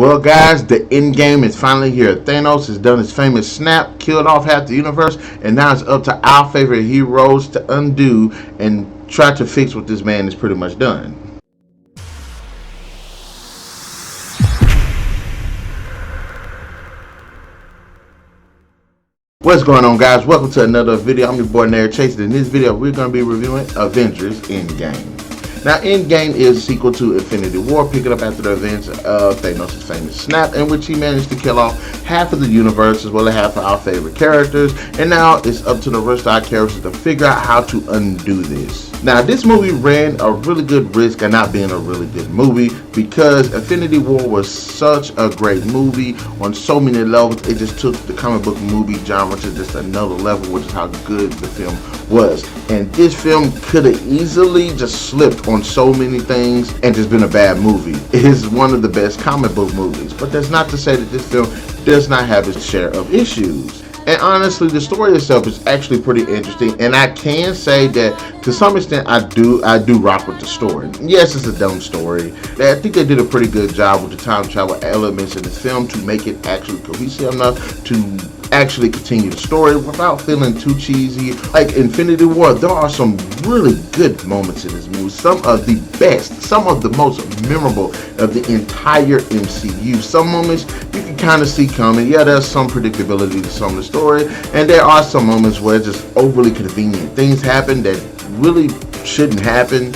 Well, guys, the Endgame is finally here. Thanos has done his famous snap, killed off half the universe, and now it's up to our favorite heroes to undo and try to fix what this man is pretty much done. What's going on, guys? Welcome to another video. I'm your boy Narik. In this video, we're going to be reviewing Avengers Endgame. Now, Endgame is a sequel to Infinity War, picking up after the events of Thanos' famous snap, in which he managed to kill off half of the universe as well as half of our favorite characters, and now it's up to the rest of our characters to figure out how to undo this. Now, this movie ran a really good risk of not being a really good movie because Infinity War was such a great movie on so many levels. It just took the comic book movie genre to just another level, which is how good the film was. And this film could have easily just slipped on so many things and just been a bad movie. It is one of the best comic book movies, but that's not to say that this film does not have its share of issues. And honestly, the story itself is actually pretty interesting, and I can say that to some extent I do rock with the story. Yes, it's a dumb story. I think they did a pretty good job with the time travel elements in this film to make it actually cohesive enough to actually continue the story without feeling too cheesy. Like Infinity War, there are some really good moments in this movie. Some of the best, some of the most memorable of the entire MCU. Some moments you can kind of see coming. Yeah, there's some predictability to some of the story, and there are some moments where just overly convenient things happen that really shouldn't happen,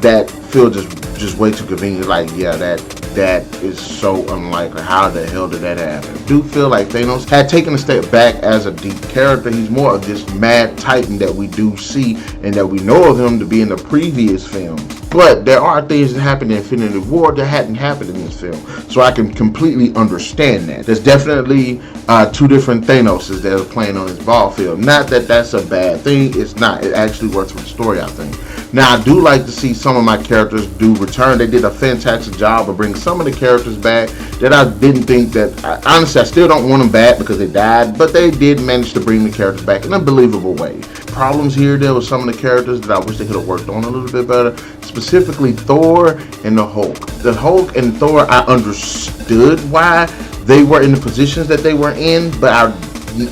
that feel just way too convenient. Like, yeah, that is so unlikely. How the hell did that happen? I do feel like Thanos had taken a step back as a deep character. He's more of this mad titan that we do see and that we know of him to be in the previous films. But there are things that happened in Infinity War that hadn't happened in this film. So I can completely understand that. There's definitely two different Thanoses that are playing on this ball field. Not that that's a bad thing. It's not. It actually works for the story, I think. Now, I do like to see some of my characters do return. They did a fantastic job of bringing some of the characters back that I didn't think that... Honestly, I still don't want them back because they died, but they did manage to bring the characters back in a believable way. Problems here, there were some of the characters that I wish they could have worked on a little bit better, specifically Thor and the Hulk. The Hulk and Thor, I understood why they were in the positions that they were in, but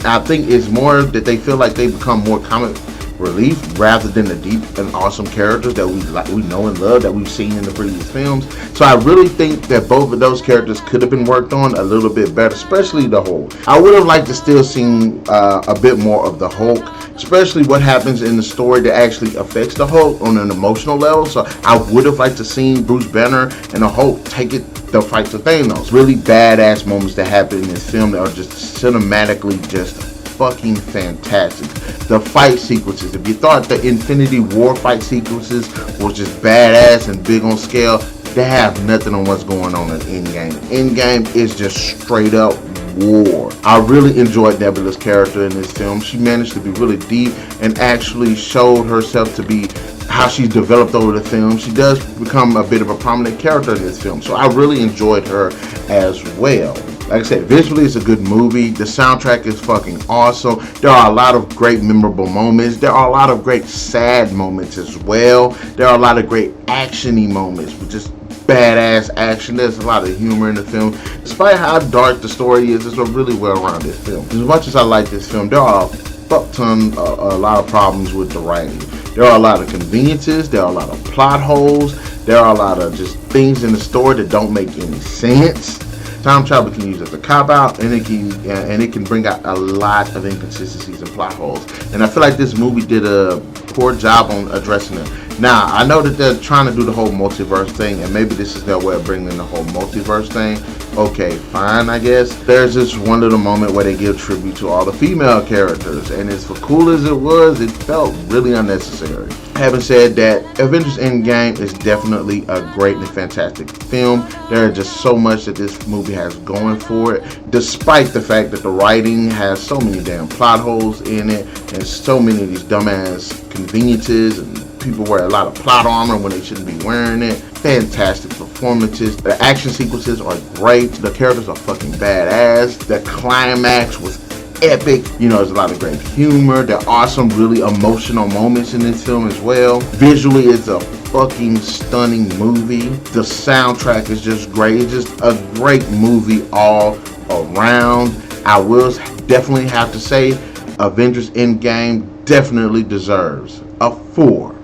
I think it's more that they feel like they become more comic relief rather than the deep and awesome characters that we know and love that we've seen in the previous films. So I really think that both of those characters could have been worked on a little bit better, especially the Hulk. I would have liked to still seen a bit more of the Hulk, especially what happens in the story that actually affects the Hulk on an emotional level. So I would have liked to seen Bruce Banner and the Hulk take the fight to Thanos. Really badass moments that happen in this film that are just cinematically just fucking fantastic. The fight sequences, if you thought the Infinity War fight sequences was just badass and big on scale, they have nothing on what's going on in Endgame. Endgame is just straight up war. I really enjoyed Nebula's character in this film. She managed to be really deep and actually showed herself to be how she's developed over the film. She does become a bit of a prominent character in this film, so I really enjoyed her as well. Like I said, visually it's a good movie. The soundtrack is fucking awesome. There are a lot of great memorable moments. There are a lot of great sad moments as well. There are a lot of great action-y moments with just badass action. There's a lot of humor in the film. Despite how dark the story is, it's a really well-rounded film. As much as I like this film, there are a lot of problems with the writing. There are a lot of conveniences. There are a lot of plot holes. There are a lot of just things in the story that don't make any sense. Time travel can use as a cop-out, and it can bring out a lot of inconsistencies and plot holes. And I feel like this movie did a poor job on addressing them. Now, I know that they're trying to do the whole multiverse thing, and maybe this is their way of bringing in the whole multiverse thing. Okay, fine, I guess. There's this one little moment where they give tribute to all the female characters, and as cool as it was, it felt really unnecessary. Having said that, Avengers Endgame is definitely a great and fantastic film. There is just so much that this movie has going for it, despite the fact that the writing has so many damn plot holes in it, and so many of these dumbass conveniences, and people wear a lot of plot armor when they shouldn't be wearing it. Fantastic performances. The action sequences are great. The characters are fucking badass. The climax was epic. You know, there's a lot of great humor. There are some really emotional moments in this film as well. Visually, it's a fucking stunning movie. The soundtrack is just great. It's just a great movie all around. I will definitely have to say Avengers Endgame definitely deserves a 4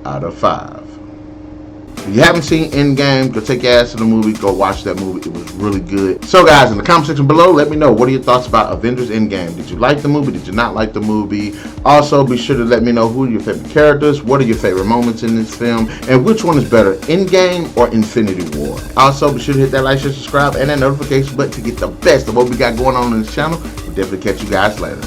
out of 5. If you haven't seen Endgame, go take your ass to the movie. Go watch that movie. It was really good. So guys, in the comment section below, let me know, what are your thoughts about Avengers Endgame? Did you like the movie? Did you not like the movie? Also, be sure to let me know who are your favorite characters, what are your favorite moments in this film, and which one is better, Endgame or Infinity War? Also, be sure to hit that like, share, subscribe, and that notification button to get the best of what we got going on in this channel. We'll definitely catch you guys later.